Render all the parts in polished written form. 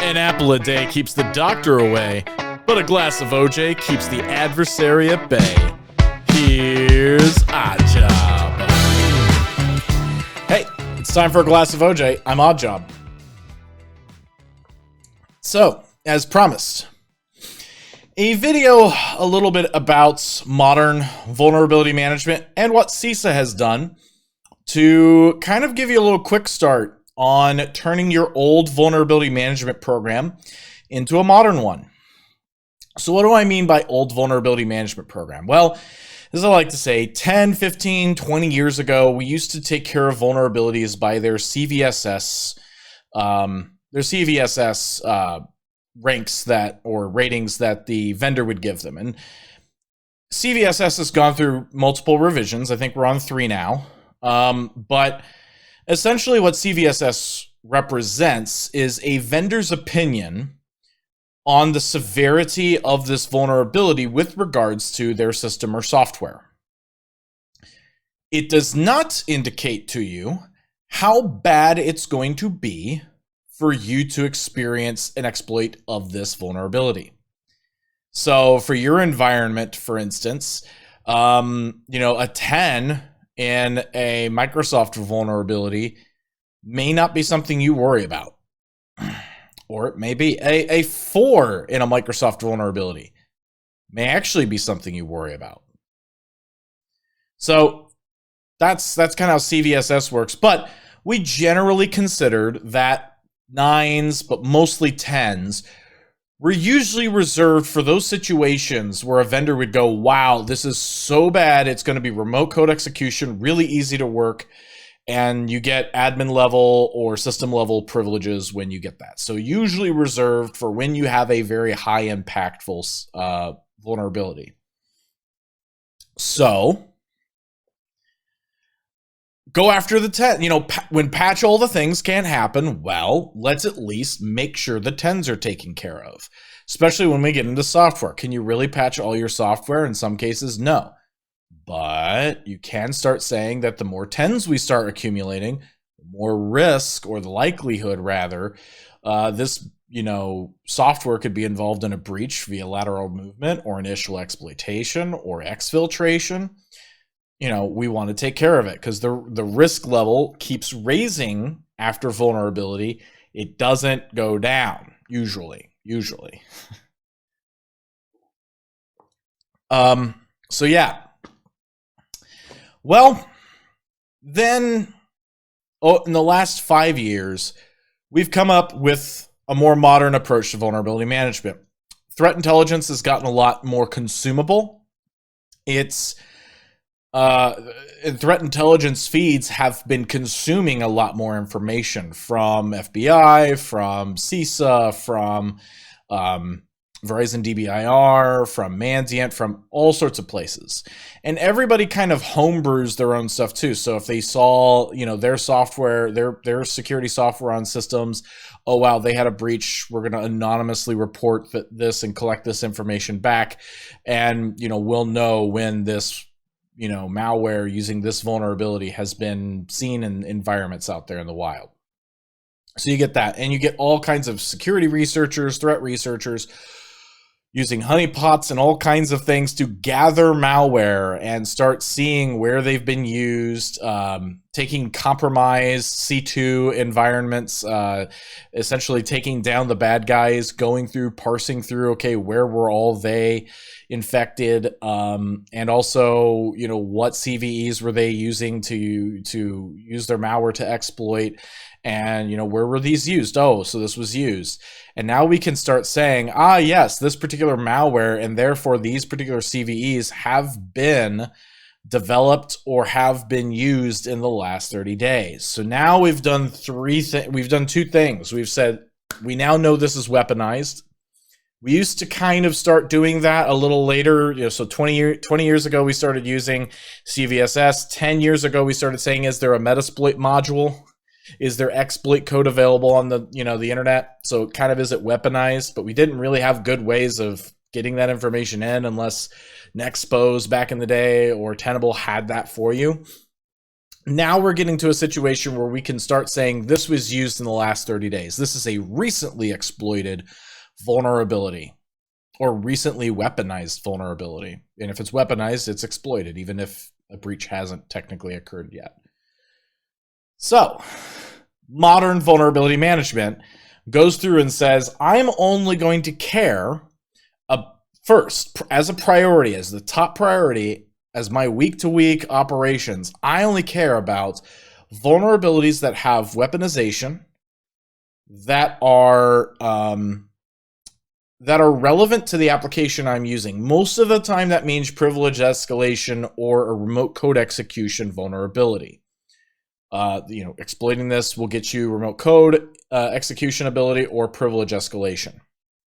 An apple a day keeps the doctor away, but a glass of OJ keeps the adversary at bay. Here's Oddjob. Hey, it's time for a glass of OJ. I'm Oddjob. So, as promised, a video a little bit about modern vulnerability management and what CISA has done to kind of give you a little quick start on turning your old vulnerability management program into a modern one. So what do I mean by old vulnerability management program? Well, as I like to say, 10, 15, 20 years ago, we used to take care of vulnerabilities by their CVSS, ranks that, or ratings that the vendor would give them. And CVSS has gone through multiple revisions. I think we're on 3 now. But essentially what CVSS represents is a vendor's opinion on the severity of this vulnerability with regards to their system or software. It does not indicate to you how bad it's going to be for you to experience an exploit of this vulnerability. So for your environment, for instance, a 10 in a Microsoft vulnerability may not be something you worry about. Or it may be a 4 in a Microsoft vulnerability. May actually be something you worry about. So that's kind of how CVSS works. But we generally considered that 9s, but mostly 10s, were usually reserved for those situations where a vendor would go, wow, this is so bad, it's going to be remote code execution, really easy to work, and you get admin level or system level privileges when you get that. So usually reserved for when you have a very high impactful vulnerability. So go after the 10. When patch all the things can't happen, well, let's at least make sure the 10s are taken care of, especially when we get into software. Can you really patch all your software? In some cases, no. But you can start saying that the more 10s we start accumulating, the more risk, or the likelihood rather, this software could be involved in a breach via lateral movement or initial exploitation or exfiltration. We want to take care of it because the risk level keeps raising after vulnerability. It doesn't go down, usually. So yeah. Well, then, in the last 5 years, we've come up with a more modern approach to vulnerability management. Threat intelligence has gotten a lot more consumable. Threat intelligence feeds have been consuming a lot more information from FBI, from CISA, from Verizon DBIR, from Mandiant, from all sorts of places. And everybody kind of homebrews their own stuff too. So if they saw, their software, their security software on systems, oh wow, they had a breach, we're going to anonymously report this and collect this information back. And, we'll know when this malware using this vulnerability has been seen in environments out there in the wild. So you get that, and you get all kinds of security researchers, threat researchers, using honeypots and all kinds of things to gather malware and start seeing where they've been used, taking compromised C2 environments, essentially taking down the bad guys, going through, parsing through, okay, where were all they infected, and also, what CVEs were they using to use their malware to exploit, and, where were these used? Oh, so this was used. And now we can start saying, yes, this particular malware and therefore these particular CVEs have been developed or have been used in the last 30 days. So now we've done we've done 2 things. We've said, we now know this is weaponized. We used to kind of start doing that a little later. So 20 years ago, we started using CVSS. 10 years ago, we started saying, is there a Metasploit module? Is there exploit code available on the internet? So kind of, is it weaponized? But we didn't really have good ways of getting that information in unless Nexpose back in the day or Tenable had that for you. Now we're getting to a situation where we can start saying this was used in the last 30 days. This is a recently exploited vulnerability or recently weaponized vulnerability. And if it's weaponized, it's exploited, even if a breach hasn't technically occurred yet. So modern vulnerability management goes through and says, I'm only going to care first, as a priority, as the top priority, as my week-to-week operations, I only care about vulnerabilities that have weaponization, that are relevant to the application I'm using. Most of the time, that means privilege escalation or a remote code execution vulnerability. Exploiting this will get you remote code execution ability or privilege escalation.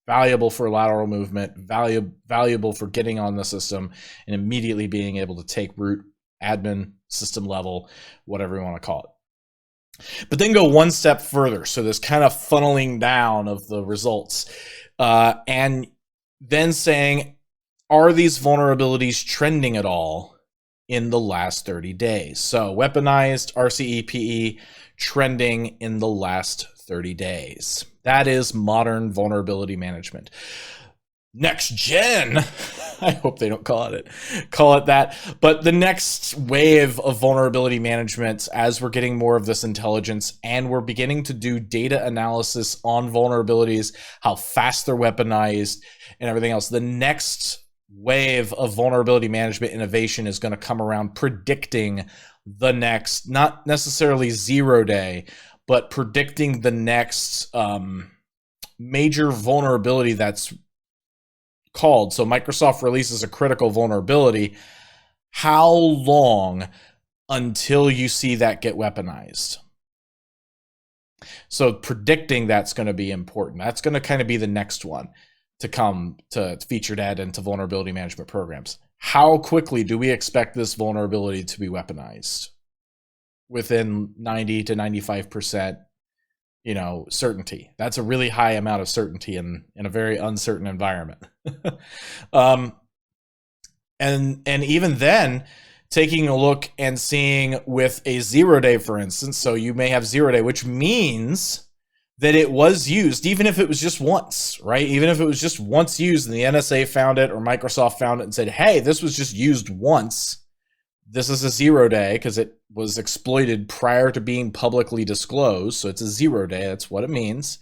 Valuable for lateral movement, valuable for getting on the system and immediately being able to take root, admin, system level, whatever you want to call it. But then go one step further. So this kind of funneling down of the results, and then saying, are these vulnerabilities trending at all in the last 30 days? So weaponized, RCEPE, trending in the last 30 days. That is modern vulnerability management. Next gen, I hope they don't call it that, but the next wave of vulnerability management, as we're getting more of this intelligence and we're beginning to do data analysis on vulnerabilities, how fast they're weaponized and everything else, the next wave of vulnerability management innovation is going to come around predicting the next, not necessarily 0 day, but predicting the next major vulnerability that's called. So Microsoft releases a critical vulnerability. How long until you see that get weaponized? So predicting that's going to be important. That's going to kind of be the next one to come to featured add into vulnerability management programs. How quickly do we expect this vulnerability to be weaponized? Within 90 to 95%, certainty. That's a really high amount of certainty in a very uncertain environment. And even then, taking a look and seeing with a 0 day, for instance, so you may have 0 day, which means that it was used, even if it was just once, right? Even if it was just once used and the NSA found it or Microsoft found it and said, hey, this was just used once. This is a 0 day because it was exploited prior to being publicly disclosed. So it's a 0 day. That's what it means.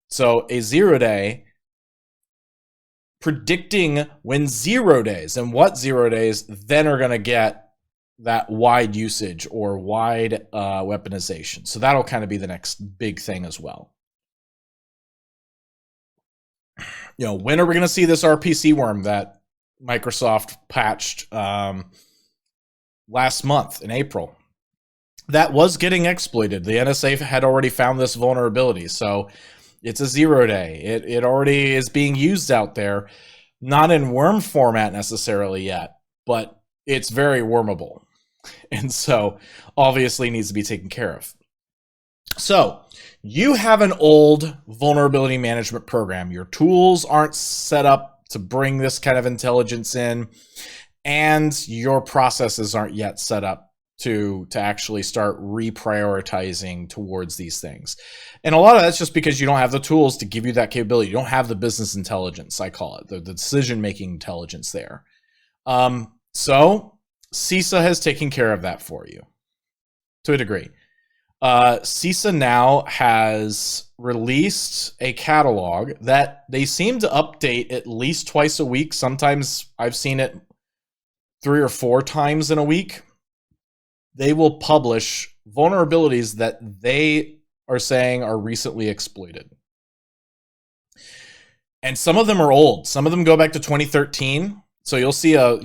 So a 0 day, predicting when 0 days and what 0 days then are going to get that wide usage or wide weaponization. So that'll kind of be the next big thing as well. When are we going to see this RPC worm that Microsoft patched last month in April? That was getting exploited. The NSA had already found this vulnerability. So it's a 0 day. It already is being used out there, not in worm format necessarily yet, but it's very wormable. And so obviously needs to be taken care of. So you have an old vulnerability management program. Your tools aren't set up to bring this kind of intelligence in, and your processes aren't yet set up to actually start reprioritizing towards these things. And a lot of that's just because you don't have the tools to give you that capability. You don't have the business intelligence, I call it, the decision-making intelligence there. So CISA has taken care of that for you to a degree. CISA now has released a catalog that they seem to update at least twice a week. Sometimes I've seen it 3 or 4 times in a week. They will publish vulnerabilities that they are saying are recently exploited. And some of them are old. Some of them go back to 2013. So you'll see a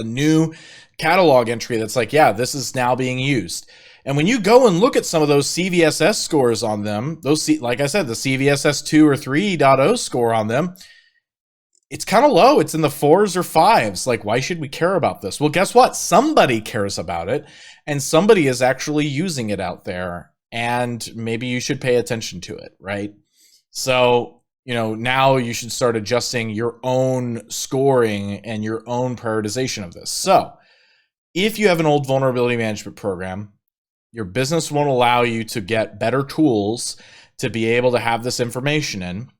new catalog entry that's like, yeah, this is now being used. And when you go and look at some of those CVSS scores on them, like I said, the CVSS 2 or 3.0 score on them, it's kind of low. It's in the 4s or 5s. Like, why should we care about this? Well, guess what? Somebody cares about it, and somebody is actually using it out there, and maybe you should pay attention to it, right? So, now you should start adjusting your own scoring and your own prioritization of this. So If you have an old vulnerability management program, your business won't allow you to get better tools to be able to have this information in.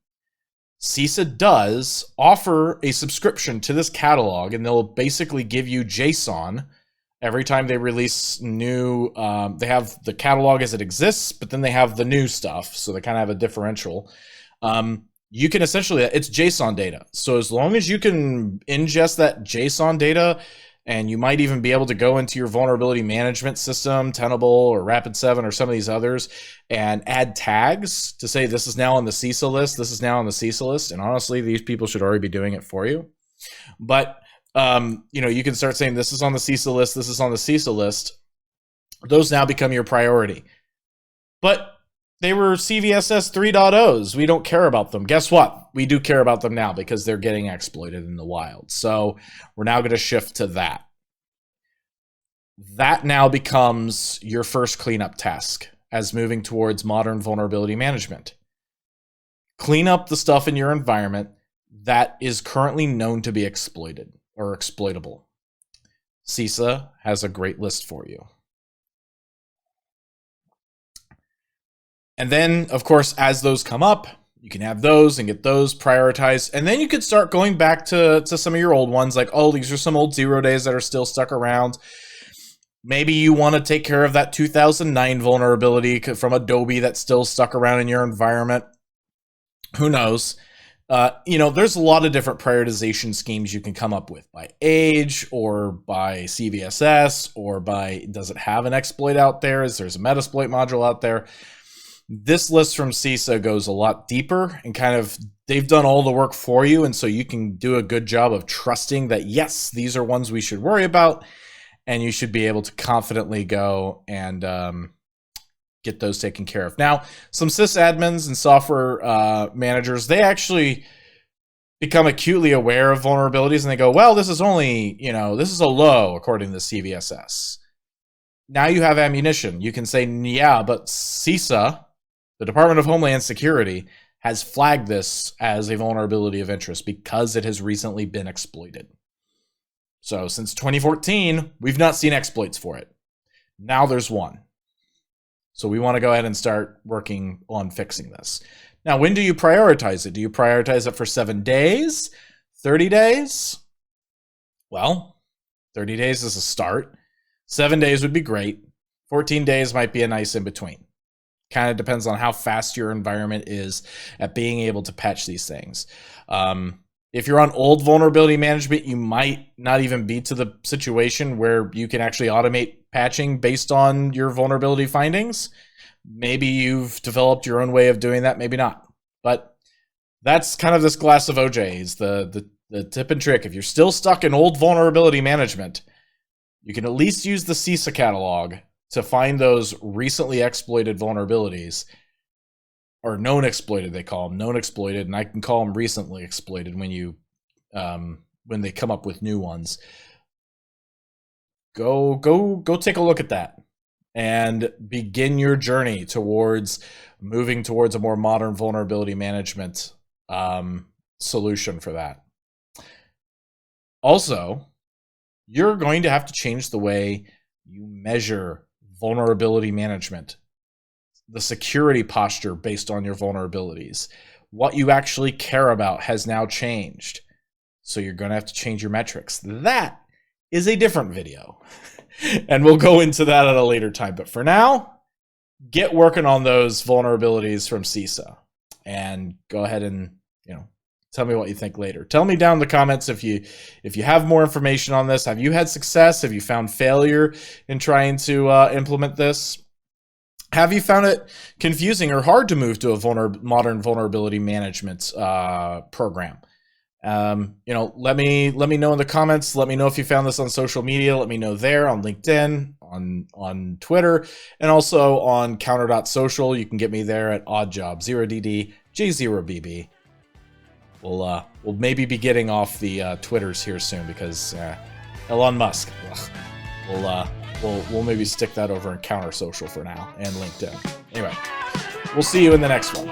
CISA does offer a subscription to this catalog, and they'll basically give you JSON every time they release new. They have the catalog as it exists, but then they have the new stuff, so they kind of have a differential. You can essentially, it's JSON data. So as long as you can ingest that JSON data, and you might even be able to go into your vulnerability management system, Tenable or Rapid7 or some of these others, and add tags to say this is now on the CISA list, this is now on the CISA list. And honestly, these people should already be doing it for you. But you can start saying this is on the CISA list, this is on the CISA list. Those now become your priority. But they were CVSS 3.0s. We don't care about them. Guess what? We do care about them now because they're getting exploited in the wild. So we're now going to shift to that. That now becomes your first cleanup task as moving towards modern vulnerability management. Clean up the stuff in your environment that is currently known to be exploited or exploitable. CISA has a great list for you. And then, of course, as those come up, you can have those and get those prioritized. And then you could start going back to some of your old ones, like, oh, these are some old 0 days that are still stuck around. Maybe you want to take care of that 2009 vulnerability from Adobe that's still stuck around in your environment. Who knows? There's a lot of different prioritization schemes you can come up with by age or by CVSS or by, does it have an exploit out there? There's a Metasploit module out there? This list from CISA goes a lot deeper and kind of, they've done all the work for you. And so you can do a good job of trusting that, yes, these are ones we should worry about. And you should be able to confidently go and get those taken care of. Now, some sysadmins and software managers, they actually become acutely aware of vulnerabilities and they go, well, this is only, this is a low according to the CVSS. Now you have ammunition. You can say, yeah, but CISA, the Department of Homeland Security, has flagged this as a vulnerability of interest because it has recently been exploited. So since 2014, we've not seen exploits for it. Now there's one. So we want to go ahead and start working on fixing this. Now, when do you prioritize it? Do you prioritize it for 7 days? 30 days? Well, 30 days is a start. 7 days would be great. 14 days might be a nice in-between. Kind of depends on how fast your environment is at being able to patch these things. If you're on old vulnerability management, you might not even be to the situation where you can actually automate patching based on your vulnerability findings. Maybe you've developed your own way of doing that, maybe not. But that's kind of this glass of OJ is the tip and trick. If you're still stuck in old vulnerability management, you can at least use the CISA catalog to find those recently exploited vulnerabilities, or known exploited, they call them, known exploited, and I can call them recently exploited when they come up with new ones. Go take a look at that and begin your journey towards moving towards a more modern vulnerability management solution for that. Also, you're going to have to change the way you measure vulnerability management, the security posture based on your vulnerabilities. What you actually care about has now changed. So you're going to have to change your metrics. That is a different video. And we'll go into that at a later time. But for now, get working on those vulnerabilities from CISA and go ahead and, tell me what you think later. Tell me down in the comments if you have more information on this. Have you had success? Have you found failure in trying to implement this? Have you found it confusing or hard to move to a modern vulnerability management program? Let me know in the comments. Let me know if you found this on social media. Let me know there on LinkedIn, on Twitter, and also on Counter.Social. You can get me there at oddjob0dd-j0bb. We'll maybe be getting off the Twitters here soon because Elon Musk. We'll maybe stick that over in Counter.Social for now and LinkedIn. Anyway, we'll see you in the next one.